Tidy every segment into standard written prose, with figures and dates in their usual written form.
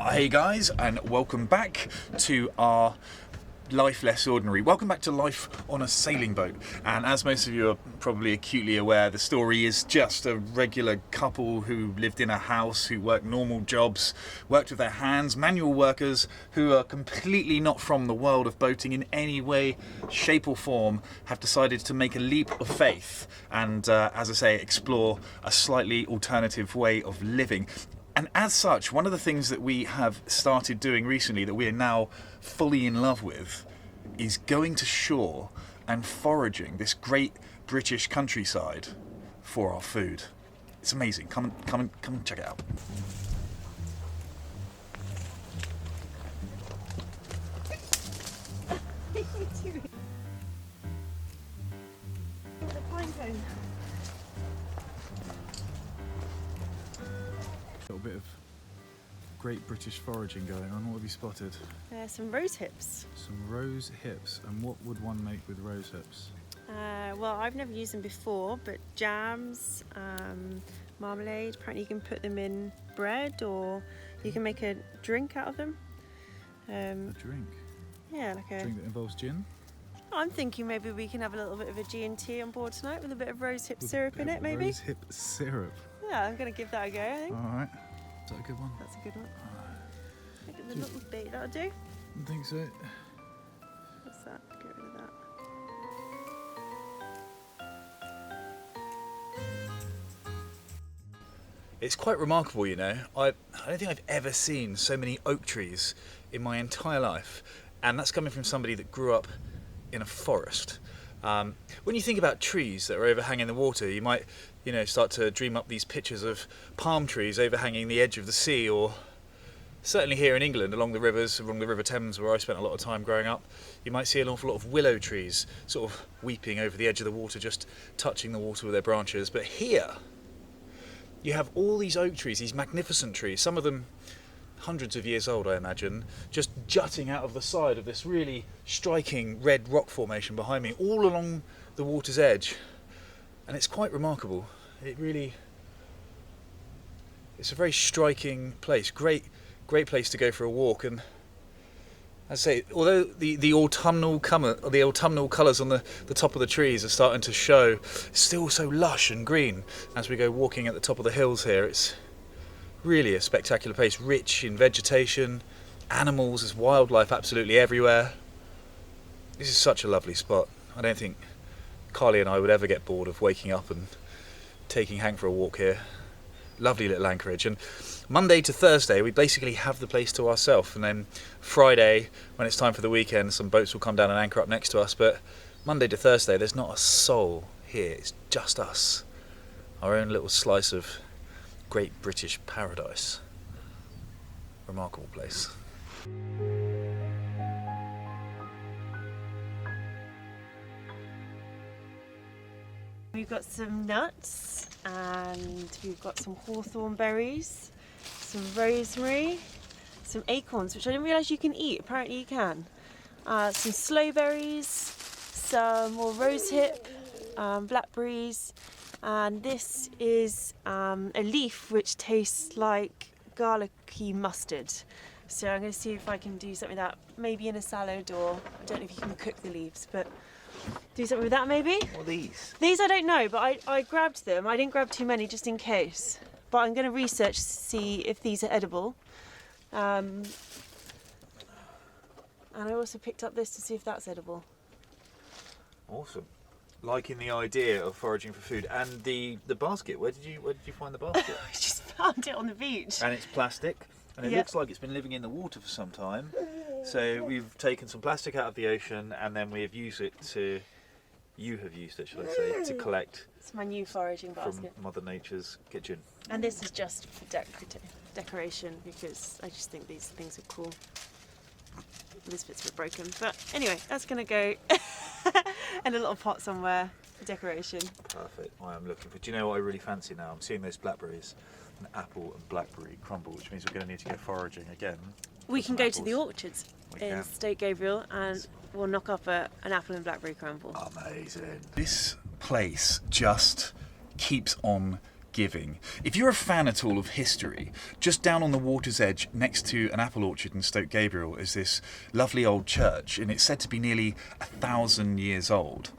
Hey guys, and welcome back to our Life Less Ordinary. Welcome back to life on a sailing boat. And as most of you are probably acutely aware, the story is just a regular couple who lived in a house, who worked normal jobs, worked with their hands, manual workers who are completely not from the world of boating in any way, shape or form, have decided to make a leap of faith and, as I say, explore a slightly alternative way of living. And as such, one of the things that we have started doing recently that we are now fully in love with is going to shore and foraging this great British countryside for our food. It's amazing. Come and check it out. A little bit of great British foraging going on. What have you spotted? Some rose hips. Some rose hips. And what would one make with rose hips? Well, I've never used them before, but jams, marmalade. Apparently you can put them in bread, or you can make a drink out of them. A drink? Yeah, like a drink that involves gin? I'm thinking maybe we can have a little bit of a G&T on board tonight with a bit of rose hip syrup in it, maybe? Rose hip syrup? Yeah, I'm going to give that a go, I think. Alright. Is that a good one? That's a good one. Look at the little bait, that'll do. I think so. What's that? Get rid of that. It's quite remarkable, you know. I don't think I've ever seen so many oak trees in my entire life, and that's coming from somebody that grew up in a forest. When you think about trees that are overhanging the water, you might, start to dream up these pictures of palm trees overhanging the edge of the sea, or certainly here in England, along the rivers, along the River Thames, where I spent a lot of time growing up, you might see an awful lot of willow trees sort of weeping over the edge of the water, just touching the water with their branches. But here, you have all these oak trees, these magnificent trees, some of them hundreds of years old, I imagine, just jutting out of the side of this really striking red rock formation behind me, all along the water's edge. And it's quite remarkable. It's a very striking place, great place to go for a walk. And as I say, although the autumnal colours on the top of the trees are starting to show, it's still so lush and green as we go walking at the top of the hills here. It's really a spectacular place, rich in vegetation, animals, there's wildlife absolutely everywhere. This is such a lovely spot. I don't think Carly and I would ever get bored of waking up and taking Hank for a walk here. Lovely little Anchorage. And Monday to Thursday we basically have the place to ourselves, and then Friday, when it's time for the weekend, some boats will come down and anchor up next to us. But Monday to Thursday there's not a soul here, it's just us, our own little slice of great British paradise. Remarkable place. We've got some nuts, and we've got some hawthorn berries, some rosemary, some acorns, which I didn't realise you can eat. Apparently you can. Some sloe berries, some more rosehip, blackberries, and this is a leaf which tastes like garlicky mustard. So I'm going to see if I can do something with that, maybe in a salad, or I don't know if you can cook the leaves, but do something with that maybe. What are these? These I don't know, but I grabbed them. I didn't grab too many just in case. But I'm going to research to see if these are edible. And I also picked up this to see if that's edible. Awesome. Liking the idea of foraging for food. And the basket, where did you find the basket? I just found it on the beach. And it's plastic, and it looks like it's been living in the water for some time. So we've taken some plastic out of the ocean, and then we have used it to collect. It's my new foraging basket. From Mother Nature's kitchen. And this is just for decoration, because I just think these things are cool. This bit's a bit broken, but anyway, that's going to go in a little pot somewhere for decoration. Perfect. I am looking for. Do you know what I really fancy now? I'm seeing those blackberries, an apple and blackberry crumble, which means we're going to need to go foraging again. We can go to the orchards We in can. Stoke Gabriel, and we'll knock up an apple and blackberry crumble. Amazing. This place just keeps on giving. If you're a fan at all of history, just down on the water's edge next to an apple orchard in Stoke Gabriel is this lovely old church, and it's said to be nearly 1,000 years old.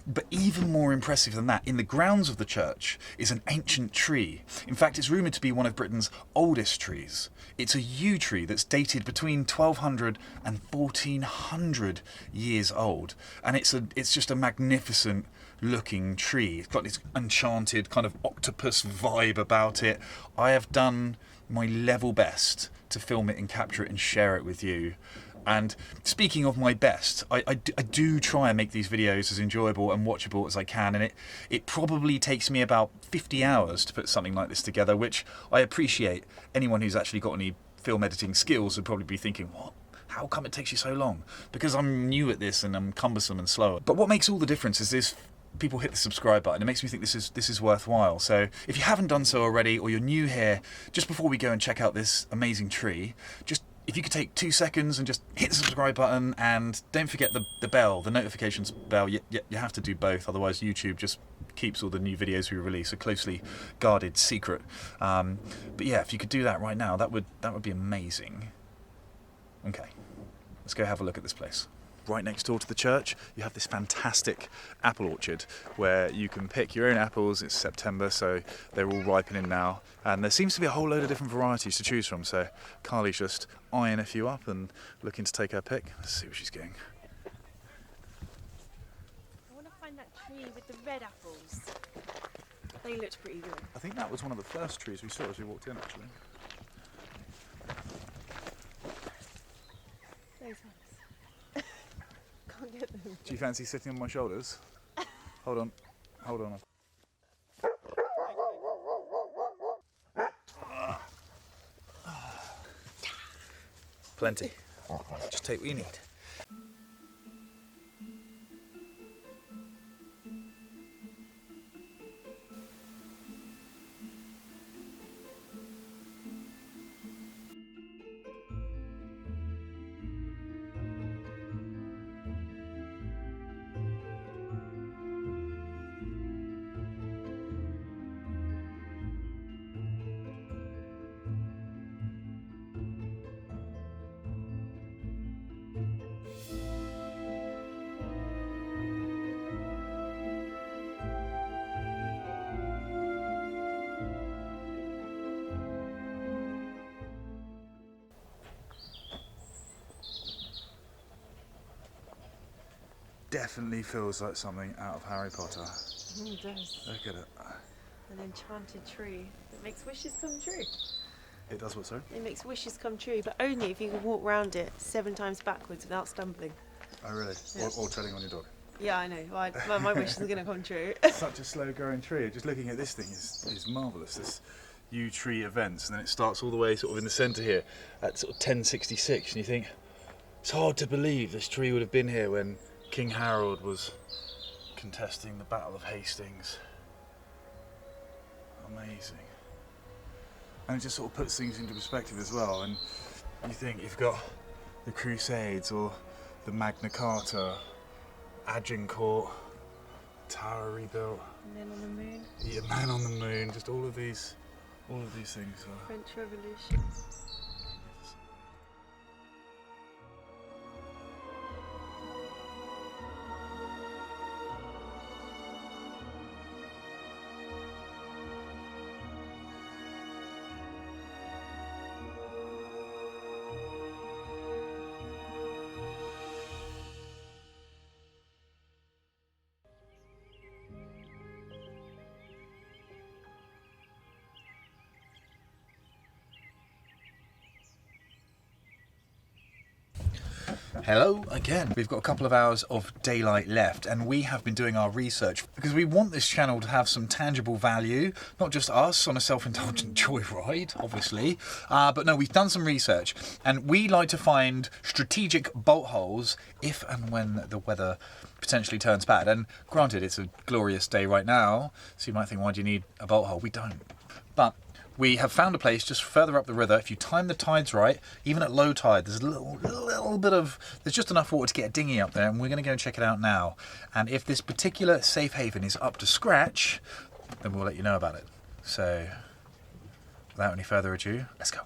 But even more impressive than that, in the grounds of the church is an ancient tree. In fact, it's rumoured to be one of Britain's oldest trees. It's a yew tree that's dated between 1200 and 1400 years old. And it's just a magnificent looking tree. It's got this enchanted kind of octopus vibe about it. I have done my level best to film it and capture it and share it with you. And speaking of my best, I do try and make these videos as enjoyable and watchable as I can, and it probably takes me about 50 hours to put something like this together, which I appreciate. Anyone who's actually got any film editing skills would probably be thinking, what? How come it takes you so long? Because I'm new at this and I'm cumbersome and slow. But what makes all the difference is this: people hit the subscribe button. It makes me think this is worthwhile. So if you haven't done so already, or you're new here, just before we go and check out this amazing tree, just if you could take 2 seconds and just hit the subscribe button, and don't forget the bell, the notifications bell. You have to do both, otherwise YouTube just keeps all the new videos we release a closely guarded secret. But yeah, if you could do that right now, that would be amazing. Okay, let's go have a look at this place. Right next door to the church, you have this fantastic apple orchard where you can pick your own apples. It's September, so they're all ripening now. And there seems to be a whole load of different varieties to choose from. So Carly's just eyeing a few up and looking to take her pick. Let's see what she's getting. I want to find that tree with the red apples. They looked pretty good. I think that was one of the first trees we saw as we walked in, actually. Those ones. Can't get them. Do you fancy sitting on my shoulders? Hold on. Plenty. Just take what you need. Definitely feels like something out of Harry Potter. It does. Look at it. An enchanted tree that makes wishes come true. It does what, sorry? It makes wishes come true, but only if you can walk round it 7 times backwards without stumbling. Oh, really? Yeah. Or treading on your dog? Yeah, I know. Well, my wish is going to come true. Such a slow-growing tree. Just looking at this thing is marvellous. This yew tree events, and then it starts all the way sort of in the centre here at sort of 1066, and you think, it's hard to believe this tree would have been here when King Harold was contesting the Battle of Hastings. Amazing. And it just sort of puts things into perspective as well, and you think you've got the Crusades or the Magna Carta, Agincourt, Tower rebuilt, And then on the moon, yeah, Man on the Moon, just all of these things are French Revolution. Hello again. We've got a couple of hours of daylight left, and we have been doing our research because we want this channel to have some tangible value, not just us on a self-indulgent joyride, obviously, but no, we've done some research, and we like to find strategic bolt holes if and when the weather potentially turns bad. And granted, it's a glorious day right now, so you might think, why do you need a bolt hole? We don't. But we have found a place just further up the river. If you time the tides right, even at low tide, there's a little bit of, there's just enough water to get a dinghy up there, and we're going to go and check it out now. And if this particular safe haven is up to scratch, then we'll let you know about it. So, without any further ado, let's go.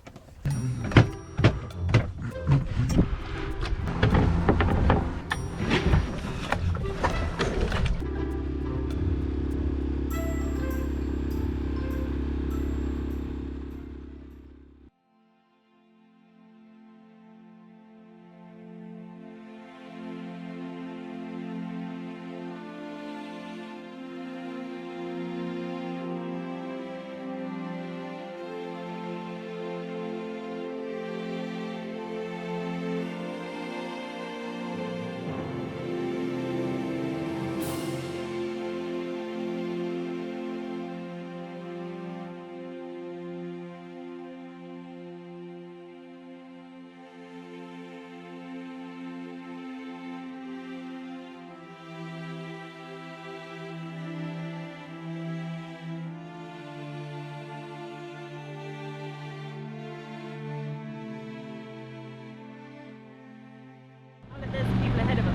There's people ahead of us.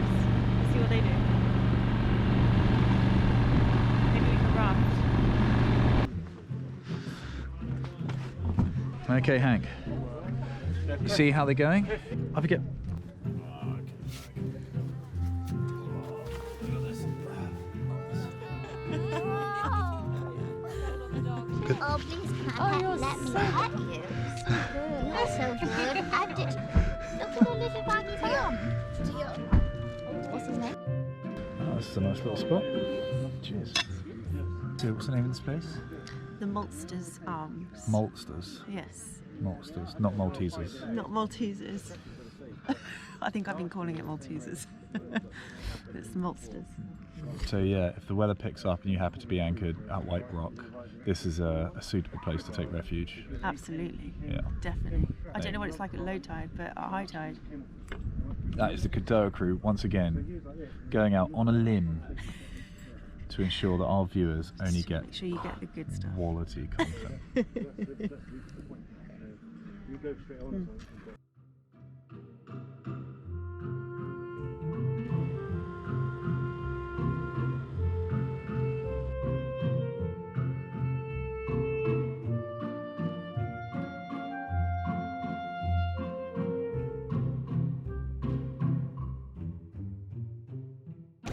Let's see what they do. Maybe we can raft. Okay, Hank. You see how they're going? I forget. Oh, please, let me pet you. You're so good. I just look at the little baggy bum. What's his name? Oh, this is a nice little spot. Cheers. So, what's the name of this place? The Maltsters Arms. Maltsters. Yes. Maltsters, not Maltesers. Not Maltesers. I think I've been calling it Maltesers. It's Maltsters. So yeah, if the weather picks up and you happen to be anchored at White Rock, this is a suitable place to take refuge. Absolutely. Yeah. Definitely. I don't know what it's like at low tide, but at high tide. That is the Cadoa crew, once again, going out on a limb to ensure that our viewers only get Make sure you get the good stuff. quality content.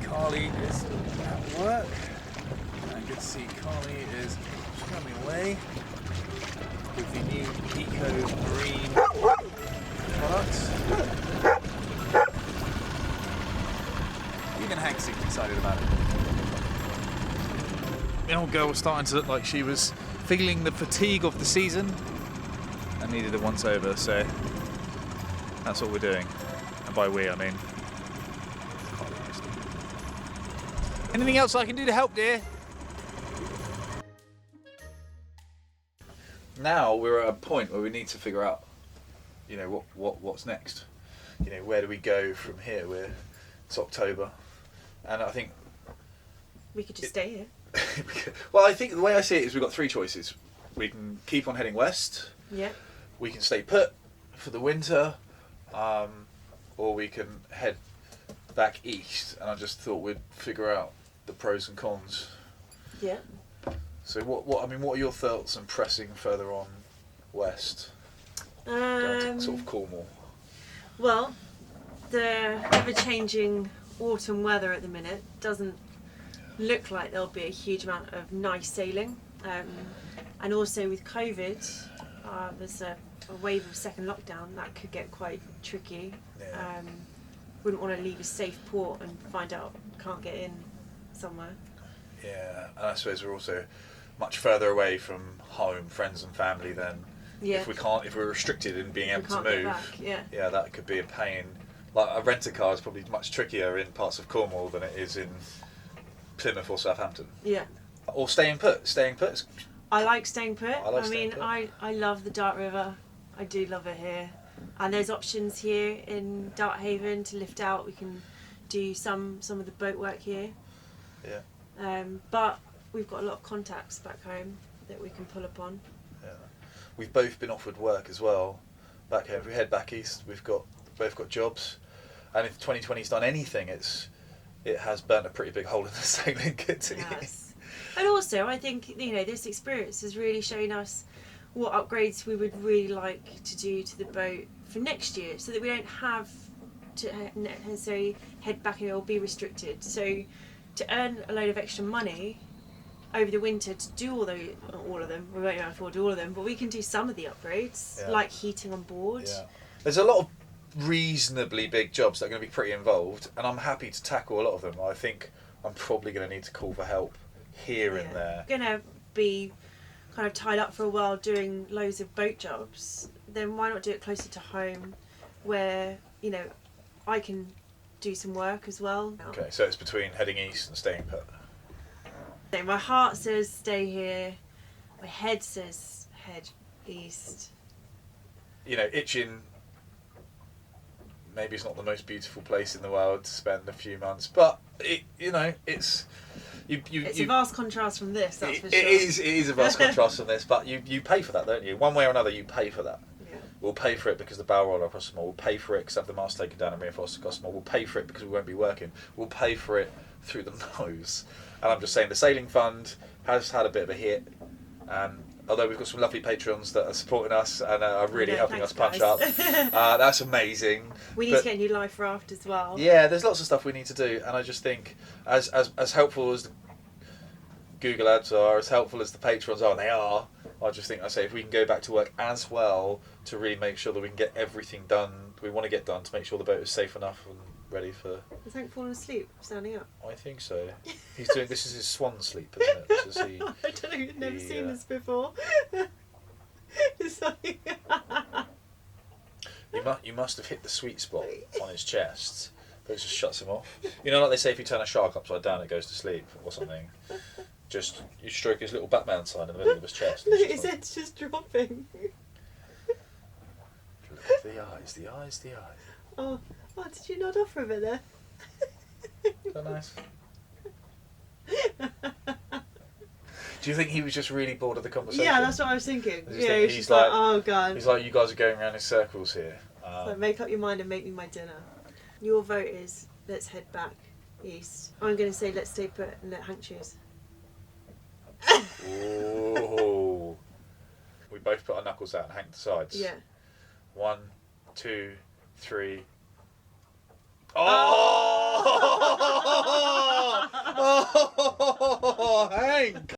Carly is at work, and good to see Carly is scrubbing away with the new Eco Marine products. Even Hank seems excited about it. The old girl was starting to look like she was feeling the fatigue of the season and needed a once over, so that's what we're doing. And by we, I mean Carly. Anything else I can do to help, dear? Now we're at a point where we need to figure out, you know, what's next. You know, where do we go from here? It's October, and I think We could just stay here. well, I think the way I see it is we've got three choices. We can keep on heading west. Yeah. We can stay put for the winter, or we can head back east. And I just thought we'd figure out the pros and cons. Yeah. So what are your thoughts on pressing further on west, going to sort of Cornwall? Well, the ever-changing autumn weather at the minute doesn't look like there'll be a huge amount of nice sailing, and also with COVID, there's a wave of second lockdown that could get quite tricky. Yeah. Wouldn't want to leave a safe port and find out can't get in somewhere. Yeah, and I suppose we're also much further away from home, friends and family than Yeah. if we're restricted in being able to Can't get move. back, yeah. That could be a pain. Like a rent a car is probably much trickier in parts of Cornwall than it is in Plymouth or Southampton. Yeah. Or staying put. Staying put. I like staying put. I like staying mean, put. I love the Dart River. I do love it here. And there's options here in Darthaven to lift out. We can do some of the boat work here. Yeah. But we've got a lot of contacts back home that we can pull upon. Yeah. We've both been offered work as well back home. If we head back east, we've both got jobs. And if 2020's done anything, it has burnt a pretty big hole in the sailing kit. Yes. And also, I think, this experience has really shown us what upgrades we would really like to do to the boat for next year, so that we don't have to necessarily head back or be restricted. So to earn a load of extra money over the winter to do all of them, we won't be able to afford all of them, but we can do some of the upgrades, like heating on board. Yeah. There's a lot of reasonably big jobs that are going to be pretty involved, and I'm happy to tackle a lot of them. I think I'm probably going to need to call for help here and there. Going to be kind of tied up for a while doing loads of boat jobs, then why not do it closer to home where, I can do some work as well. Okay, so it's between heading east and staying put. So my heart says stay here, my head says head east. Itchin maybe it's not the most beautiful place in the world to spend a few months, but it's a vast contrast from this, that's for sure. It is a vast contrast from this, but you pay for that, don't you? One way or another, you pay for that. Yeah. We'll pay for it because the bow roller across the mall. We'll pay for it because have the mast taken down and reinforced across the mall. We'll pay for it because we won't be working. We'll pay for it through the nose. And I'm just saying, the sailing fund has had a bit of a hit. Although we've got some lovely patrons that are supporting us and are really helping us punch up. That's amazing. We need to get a new life raft as well. Yeah, there's lots of stuff we need to do, and I just think as helpful as the Google ads are, as helpful as the patrons are, they are. I say if we can go back to work as well to really make sure that we can get everything done we want to get done to make sure the boat is safe enough and ready for. Is Hank falling asleep, standing up? I think so. He's doing this is his swan sleep, isn't it? This is I don't know. You've never seen this before. It's like you must have hit the sweet spot on his chest. But it just shuts him off. Like they say, if you turn a shark upside down, it goes to sleep or something. Just you stroke his little Batman sign in the middle of his chest. Look, his head's just dropping. Look, the eyes. Oh, did you nod off for a bit there? Is that nice? Do you think he was just really bored of the conversation? Yeah, that's what I was thinking. Yeah, he's just like, oh god. He's like, you guys are going around in circles here. So make up your mind and make me my dinner. Your vote is let's head back east. I'm going to say let's stay put and let Hank choose. Ooh. We both put our knuckles out and Hank decides. Yeah. 1, 2, 3. Oh! Oh, Hank!